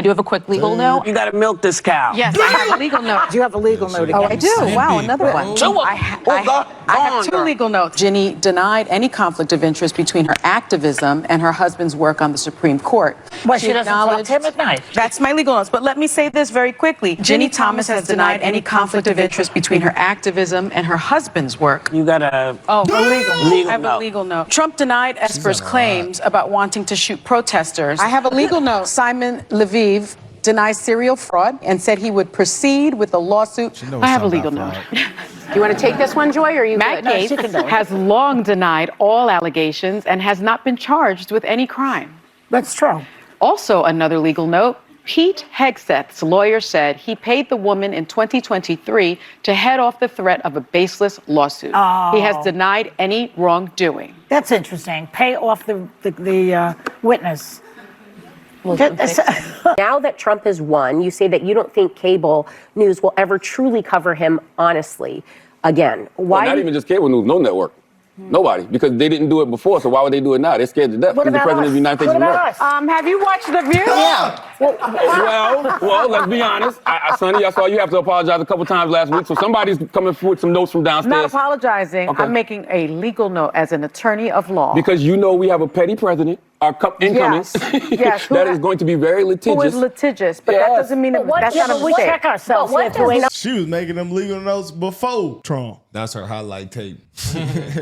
do have a quick legal note. You gotta milk this cow. Yes, I have a legal note. Do you have a legal note again? Oh, I do. Wow, another one. I have two legal notes. Ginny denied any conflict of interest between her activism and her husband's work on the Supreme Court. Well, she doesn't talk to him at night. That's my legal notes. But let me say this very quickly. Ginny Thomas has denied any conflict of interest between her activism and her husband's work. You got a I have a legal note. Trump denied Esper's claims about wanting to shoot protesters. I have a legal note. Simon Lviv denies serial fraud and said he would proceed with the lawsuit. I have a legal note. Do you want to take this one, Joy, or are you Matt good? Gaetz has long denied all allegations and has not been charged with any crime. That's true. Also, another legal note. Pete Hegseth's lawyer said he paid the woman in 2023 to head off the threat of a baseless lawsuit. Oh. He has denied any wrongdoing. That's interesting. Pay off the witness. Now that Trump has won, you say that you don't think cable news will ever truly cover him honestly again. Why? Well, not even just cable news, no network. Nobody, because they didn't do it before, so why would they do it now? They're scared to death. What He's the about president of the United States of America. Have you watched The View? Yeah. Well, let's be honest. Sonny, I saw you have to apologize a couple times last week, so somebody's coming with some notes from downstairs. Not apologizing. Okay. I'm making a legal note as an attorney of law. Because you know we have a petty president, incoming, Yes. that is going to be very litigious. Who is litigious, but that doesn't mean that's not a we mistake. check ourselves. She was making them legal notes before Trump. That's her highlight tape.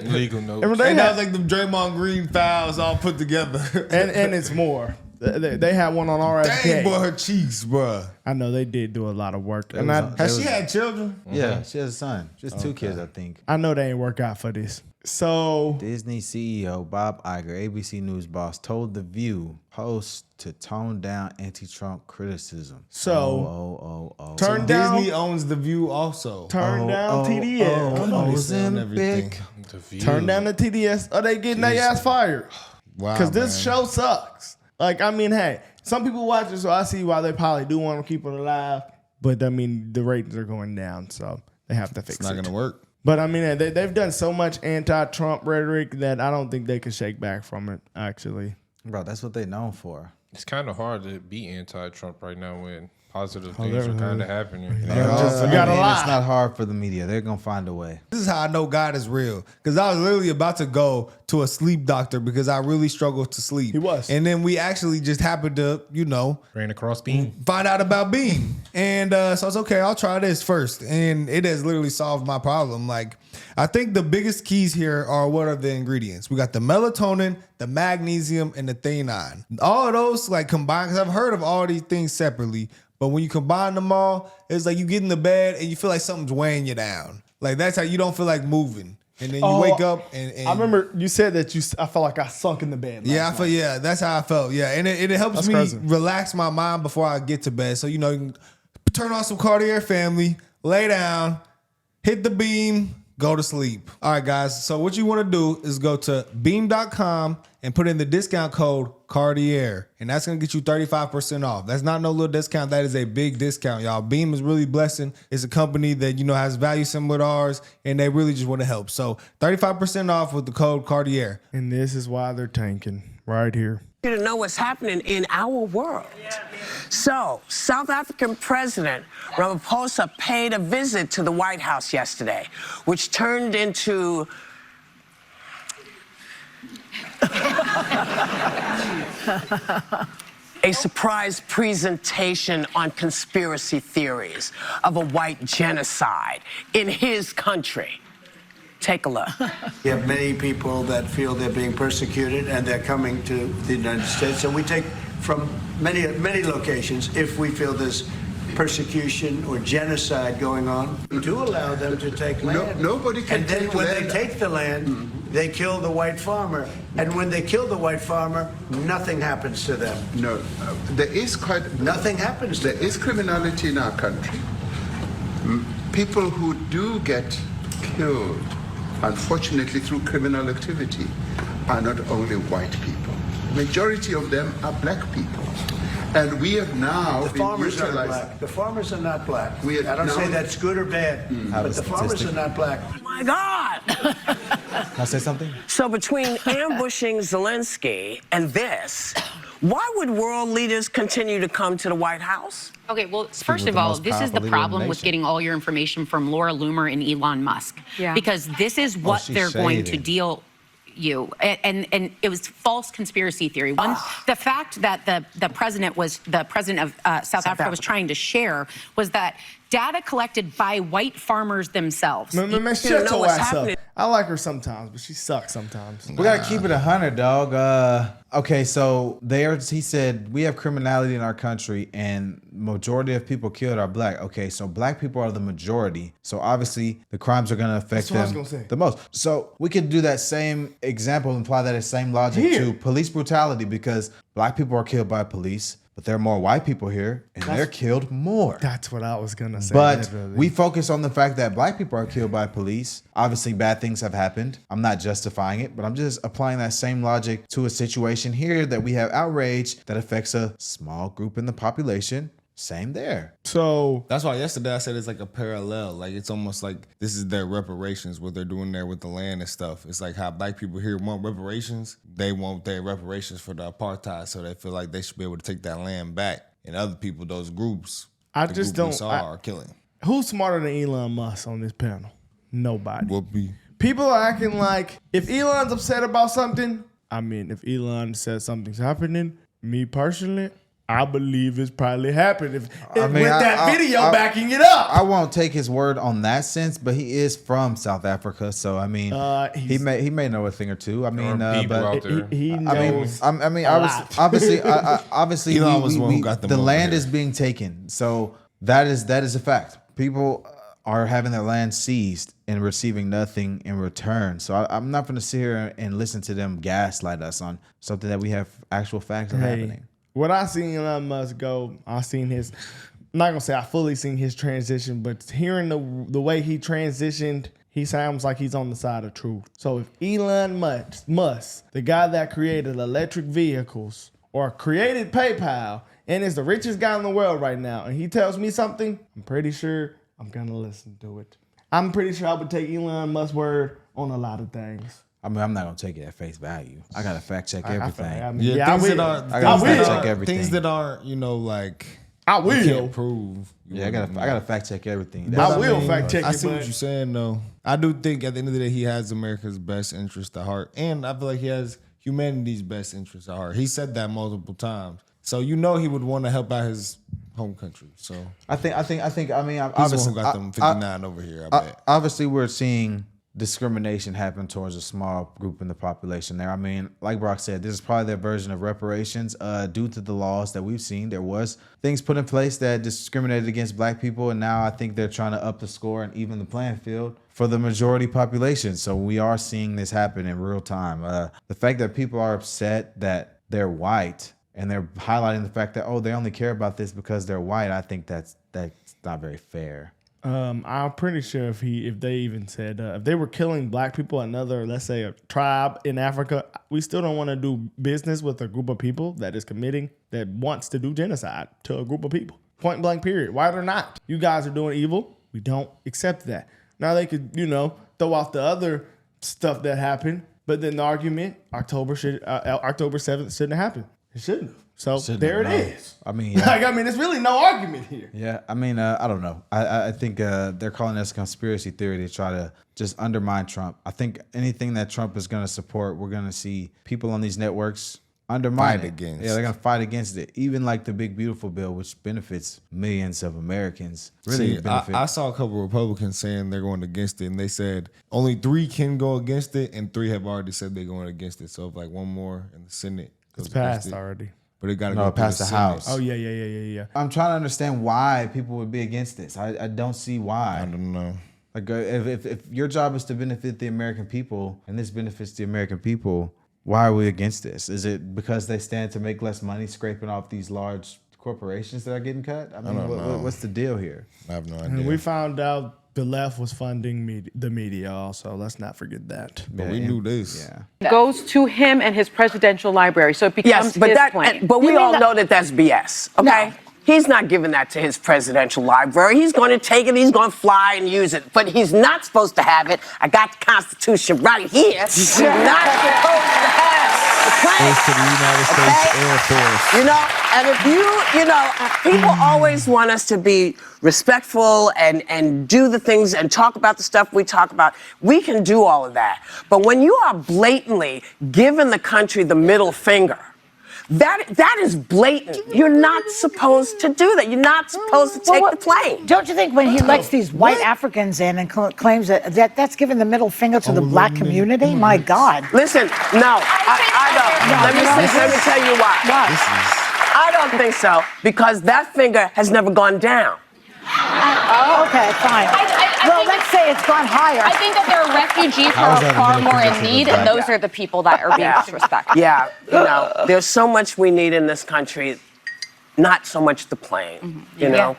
Legal notes. Remember And that was like the Draymond Green files all put together. and it's more. They had one on RFK. Dang, boy, her cheeks, bruh. I know they did do a lot of work. And Has she had children? Yeah, she has a son. She has two kids, I think. I know they ain't work out for this. So Disney CEO Bob Iger, ABC News boss, told The View host to tone down anti-Trump criticism. So Turn down. Disney owns The View also. Turn down TDS. Come on, turn down the TDS. Or they getting their ass fired. Wow. Because this show sucks. Like, I mean, hey, some people watch it, so I see why they probably do want to keep it alive. But I mean, the ratings are going down, so they have to fix it. It's not gonna work. But I mean, they've done so much anti-Trump rhetoric that I don't think they can shake back from it, actually. Bro, that's what they're known for. It's kind of hard to be anti-Trump right now when positive things are kind of happening. It's not hard for the media. They're going to find a way. This is how I know God is real. Because I was literally about to go to a sleep doctor because I really struggled to sleep. He was. And then we actually just happened to, Ran across Beam. find out about Beam. And so I was okay, I'll try this first. And it has literally solved my problem. Like, I think the biggest keys here are what are the ingredients? We got the melatonin, the magnesium, and the theanine. All of those like combined, because I've heard of all these things separately, but when you combine them all, it's like you get in the bed and you feel like something's weighing you down. Like that's how you don't feel like moving. And then you wake up and I remember you said that I felt like I sunk in the bed. That's how I felt. Yeah, and it helps me relax my mind before I get to bed. So you can turn on some Cartier Family, lay down, hit the Beam, go to sleep. All right, guys. So what you want to do is go to beam.com and put in the discount code Cartier, and that's gonna get you 35% off. That's not no little discount. That is a big discount, y'all. Beam is really blessing. It's a company that has value similar to ours, and they really just want to help. So 35% off with the code Cartier. And this is why they're tanking right here. to know what's happening in our world. So, South African President Ramaphosa paid a visit to the White House yesterday, which turned into a surprise presentation on conspiracy theories of a white genocide in his country. Take a look. We have many people that feel they're being persecuted and they're coming to the United States. And we take from many locations, if we feel there's persecution or genocide going on, we do allow them to take land. Nobody can and then take when land. they take the land, they kill the white farmer. And when they kill the white farmer, nothing happens to them. No, there is nothing happens to them. There is criminality in our country. People who do get killed, unfortunately through criminal activity, are not only white people. Majority of them are black people. And we have now the farmers are black. The farmers are not black. I don't say that's good or bad, but the farmers are not black. Oh my God! Can I say something? So between ambushing Zelensky and this, why would world leaders continue to come to the White House? Okay, well, with first the of all, most this is powerful the leader in the problem with nation. getting all your information from Laura Loomer and Elon Musk. Yeah. Because this is what she's they're going to shading. deal you. And it was false conspiracy theory. One, the fact that the president of South Africa was trying to share was that data collected by white farmers themselves. Man, shut know your what's ass up. happening. I like her sometimes, but she sucks sometimes. We gotta keep it 100, dog. Okay, so he said we have criminality in our country, and majority of people killed are black. Okay, so black people are the majority, so obviously the crimes are gonna affect That's what I was them gonna say. the most. So we could do that same example, and apply that same logic to police brutality, because black people are killed by police, but there are more white people here, and they're killed more. That's what I was gonna say. But literally. we focus on the fact that black people are killed by police. Obviously, bad things have happened. I'm not justifying it, but I'm just applying that same logic to a situation here that we have outrage that affects a small group in the population. Same there. So That's why yesterday I said it's like a parallel. Like it's almost like this is their reparations, what they're doing there with the land and stuff. It's like how black people here want reparations. They want their reparations for the apartheid, so they feel like they should be able to take that land back. And other people, those groups, I the just group we don't. saw are killing. Who's smarter than Elon Musk on this panel? Nobody. Whoopee. People are acting like if Elon's upset about something, I mean, if Elon says something's happening, me personally, I believe it's probably happened. With that video backing it up. I won't take his word on that sense, but he is from South Africa, so I mean, he may know a thing or two. I mean, but he knows. obviously, Elon was the one who got them the over land here. is being taken, so that is a fact. People are having their land seized and receiving nothing in return. So I'm not going to sit here and listen to them gaslight us on something that we have actual facts of happening. What I seen Elon Musk go, I seen his. I'm not gonna say I fully seen his transition, but hearing the way he transitioned, he sounds like he's on the side of truth. So if Elon Musk, the guy that created electric vehicles or created PayPal and is the richest guy in the world right now, and he tells me something, I'm pretty sure I'm gonna listen to it. I'm pretty sure I would take Elon Musk's word on a lot of things. I mean, I'm not gonna take it at face value. I gotta fact check everything. I mean, Yeah, things that I are gotta fact check everything. things that aren't, like I will. you can't prove. Yeah, I gotta fact check everything. I will fact check I it. see what but you're saying though. I do think at the end of the day he has America's best interest at heart, and I feel like he has humanity's best interest at heart. He said that multiple times, so he would want to help out his home country. So I think. I mean, he's the one who got them 59 over here. I bet. Obviously, we're seeing discrimination happen towards a small group in the population there. I mean, like Brock said, this is probably their version of reparations due to the laws that we've seen. There was things put in place that discriminated against black people, and now I think they're trying to up the score and even the playing field for the majority population. So we are seeing this happen in real time. The fact that people are upset that they're white and they're highlighting the fact that, they only care about this because they're white, I think that's not very fair. I'm pretty sure if they even said if they were killing black people, another, let's say, a tribe in Africa, we still don't want to do business with a group of people that wants to do genocide to a group of people. Point blank, period. White or not, you guys are doing evil. We don't accept that. Now they could, throw off the other stuff that happened, but then the argument, October 7th shouldn't have happened. It shouldn't have. So there it is. I mean, yeah. There's really no argument here. Yeah, I mean, I don't know. I think they're calling this conspiracy theory to try to just undermine Trump. I think anything that Trump is going to support, we're going to see people on these networks undermine Fight it. against. Yeah, they're going to fight against it. Even like the Big Beautiful Bill, which benefits millions of Americans. Really benefit. I saw a couple of Republicans saying they're going against it, and they said only 3 can go against it, and 3 have already said they're going against it. So if like one more in the Senate goes It's passed against it, already. but it got to go past the House. Oh, yeah. I'm trying to understand why people would be against this. I don't see why. I don't know. Like if your job is to benefit the American people and this benefits the American people, why are we against this? Is it because they stand to make less money scraping off these large corporations that are getting cut? I mean, what's the deal here? I have no idea. And we found out the left was funding the media also. Let's not forget that. But we knew this. Yeah. Goes to him and his presidential library, so it becomes Yes, but his plane. but we all know that that's BS. Okay. He's not giving that to his presidential library. He's going to take it, he's going to fly and use it. But he's not supposed to have it. I got the Constitution right here. He's not supposed to have the plane. Goes to the United States Air Force. You know, and if you know, people always want us to be respectful and do the things and talk about the stuff we talk about. We can do all of that. But when you are blatantly giving the country the middle finger, that is blatant. You're not supposed to do that. You're not supposed to take the plane. Don't you think when he lets these white Africans in and claims that's giving the middle finger to the black community? My God. Listen, no, I don't. Let me tell you why. I don't think so, because that finger has never gone down. Okay, fine. Well, let's say it's gone higher. I think that there are refugees who are far more in need, and those are the people that are being disrespected. Yeah, you know, there's so much we need in this country. Not so much the plane, you know.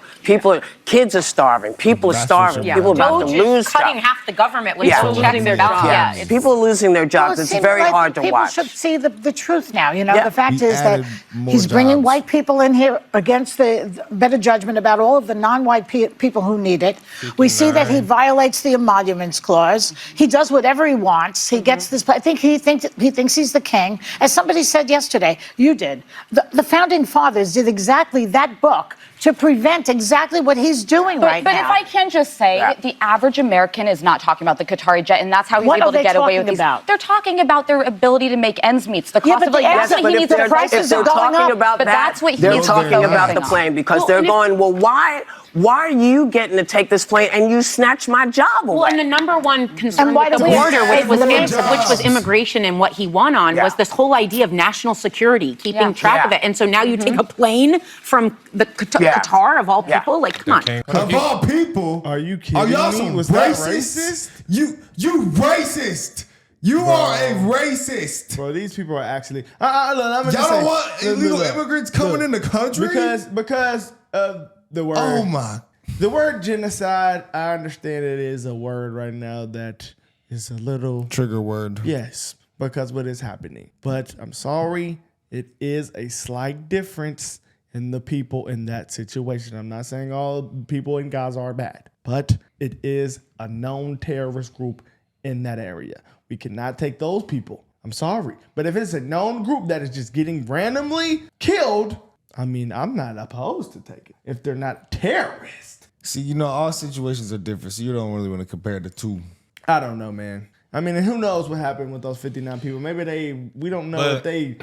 Kids are starving. People are starving. People are about to lose stuff. Cutting half the government with no checks their jobs. People are losing their jobs. It's very hard to watch. People should see the truth now. You know, the fact is that he's bringing white people in here against the better judgment about all of the non-white people who need it. We see that he violates the emoluments clause. He does whatever he wants. He gets this. I think he thinks he's the king. As somebody said yesterday, you did. The founding fathers did exactly that book to prevent exactly what he's doing right now. But if I can just say, the average American is not talking about the Qatari jet, and that's how he's able to get away with these. They're talking about their ability to make ends meet. The cost of the prices are going up. But that's what they're talking about the plane, because they're going, well, why are you getting to take this plane and you snatch my job away? Well, and the number one concern with the border, which was immigration, and what he won on was this whole idea of national security, keeping track of it. And so now you take a plane from the Qatar of all people? Like, come on. Of all people? Are you kidding Are y'all me? some Was that racist? You racist. You are a racist. Bro, these people are actually... Y'all don't want illegal immigrants coming in the country? Because of the word... Oh, my... The word genocide, I understand it is a word right now that is a little... Trigger word. Yes, because what is happening. But I'm sorry, it is a slight difference in the people in that situation. I'm not saying all people in Gaza are bad, but it is a known terrorist group in that area. We cannot take those people. I'm sorry. But if it's a known group that is just getting randomly killed, I mean, I'm not opposed to take it if they're not terrorists. See, you know, all situations are different, so you don't really want to compare the two. I don't know, man. I mean, and who knows what happened with those 59 people? Maybe we don't know if they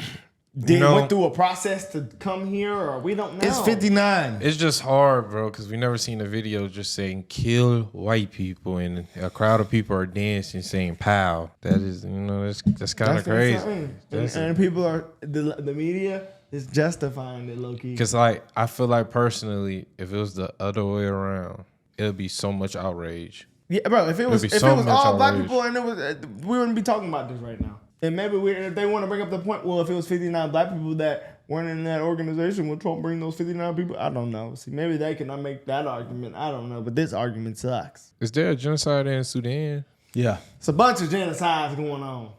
went through a process to come here, or we don't know. It's 59. It's just hard, bro, because we never seen a video just saying kill white people and a crowd of people are dancing saying pow. That is, you know, that's kind of crazy. And people are, the media is justifying it low key. Because, like, I feel like personally, if it was the other way around, it would be so much outrage. Yeah, bro, if it was all black people and we wouldn't be talking about this right now. And maybe if they want to bring up the point, well, if it was 59 black people that weren't in that organization, would Trump bring those 59 people? I don't know. See, maybe they cannot make that argument. I don't know. But this argument sucks. Is there a genocide in Sudan? Yeah. It's a bunch of genocides going on.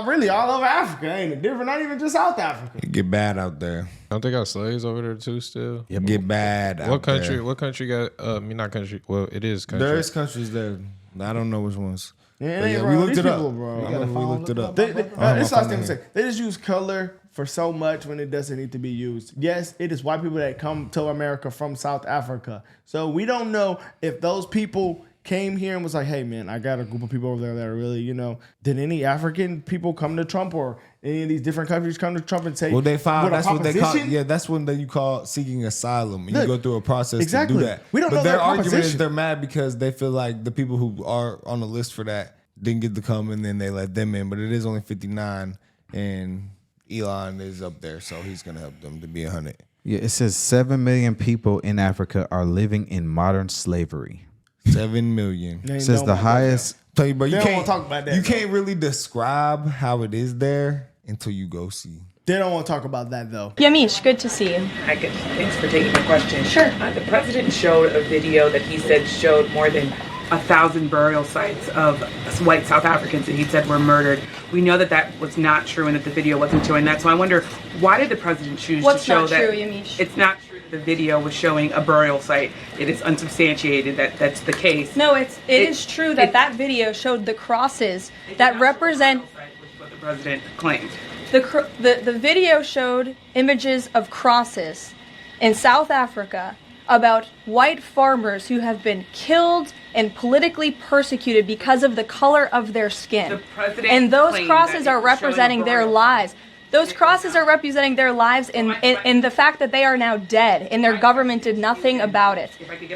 Really, all over Africa, ain't it? Different, not even just South Africa. It get bad out there. Don't they got slaves over there too still? Yep. Get bad out country? there. What country got, not country, well, it is country. There is countries there. I don't know which ones. Yeah, we looked it up. Bro. We looked it up. It's like them say. They just use color for so much when it doesn't need to be used. Yes, it is white people that come to America from South Africa. So we don't know if those people came here and was like, hey, man, I got a group of people over there that are really, you know, did any African people come to Trump or any of these different countries come to Trump and say, well, they found that's what they call, that's when you call seeking asylum. And you go through a process to do that. We don't know their argument is they're mad because they feel like the people who are on the list for that didn't get to come and then they let them in. But it is only 59 and Elon is up there, so he's going to help them to be 100. Yeah, it says 7 million people in Africa are living in modern slavery. 7 million. It says the highest. Tell you, but you can't talk about that. You can't really describe how it is there until you go see. They don't want to talk about that though. Yamish, good to see you. Hi, good. Thanks for taking my question. Sure. The president showed a video that he said showed more than 1,000 burial sites of white South Africans that he said were murdered. We know that that was not true and that the video wasn't showing that. So I wonder, why did the president choose to show that? What's not true, Yamish? It's not true The video was showing a burial site. It is unsubstantiated that that's the case. No, it is true that video showed the crosses that represent. Which is what the president claimed. The video showed images of crosses in South Africa about white farmers who have been killed and politically persecuted because of the color of their skin. And those crosses are representing their lives. Those crosses are representing their lives in the fact that they are now dead and their government did nothing about it.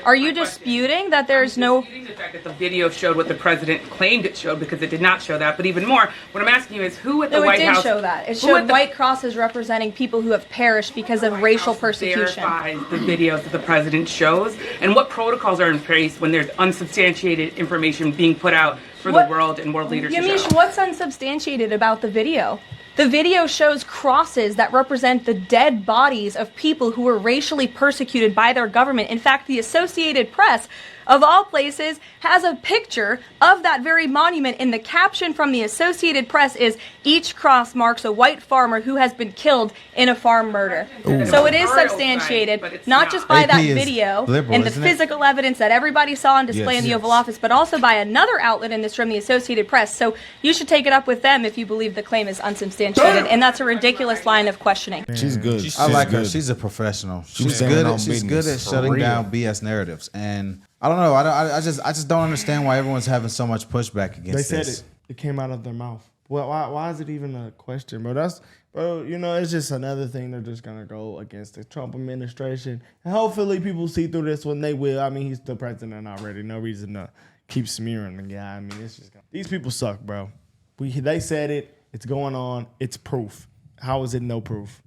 Are you disputing that there's no... I'm disputing the fact that the video showed what the president claimed it showed, because it did not show that. But even more, what I'm asking you is who at the White House... No, it did show that. It showed white crosses representing people who have perished because of racial persecution. Verifies the videos that the president shows, and what protocols are in place when there's unsubstantiated information being put out for the world and world leaders to show? Yamiche, what's unsubstantiated about the video? The video shows crosses that represent the dead bodies of people who were racially persecuted by their government. In fact, the Associated Press, of all places, has a picture of that very monument, and the caption from the Associated Press is, "Each cross marks a white farmer who has been killed in a farm murder." Ooh. So it is substantiated, not just by that video and the physical evidence that everybody saw on display in the Oval Office, but also by another outlet in this room, the Associated Press. So you should take it up with them if you believe the claim is unsubstantiated, and that's a ridiculous line of questioning. She's good. I like her. She's a professional. She's good at shutting down BS narratives, and I don't know. I just don't understand why everyone's having so much pushback against this. They said it came out of their mouth. Well, why is it even a question, bro? It's just another thing they're just gonna go against the Trump administration. And hopefully people see through this when they will. I mean, he's the president already. No reason to keep smearing the guy. I mean, it's just these people suck, bro. They said it. It's going on. It's proof. How is it no proof?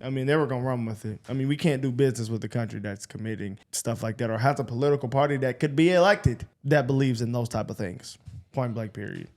I mean, they were going to run with it. I mean, we can't do business with a country that's committing stuff like that or has a political party that could be elected that believes in those type of things. Point blank, period.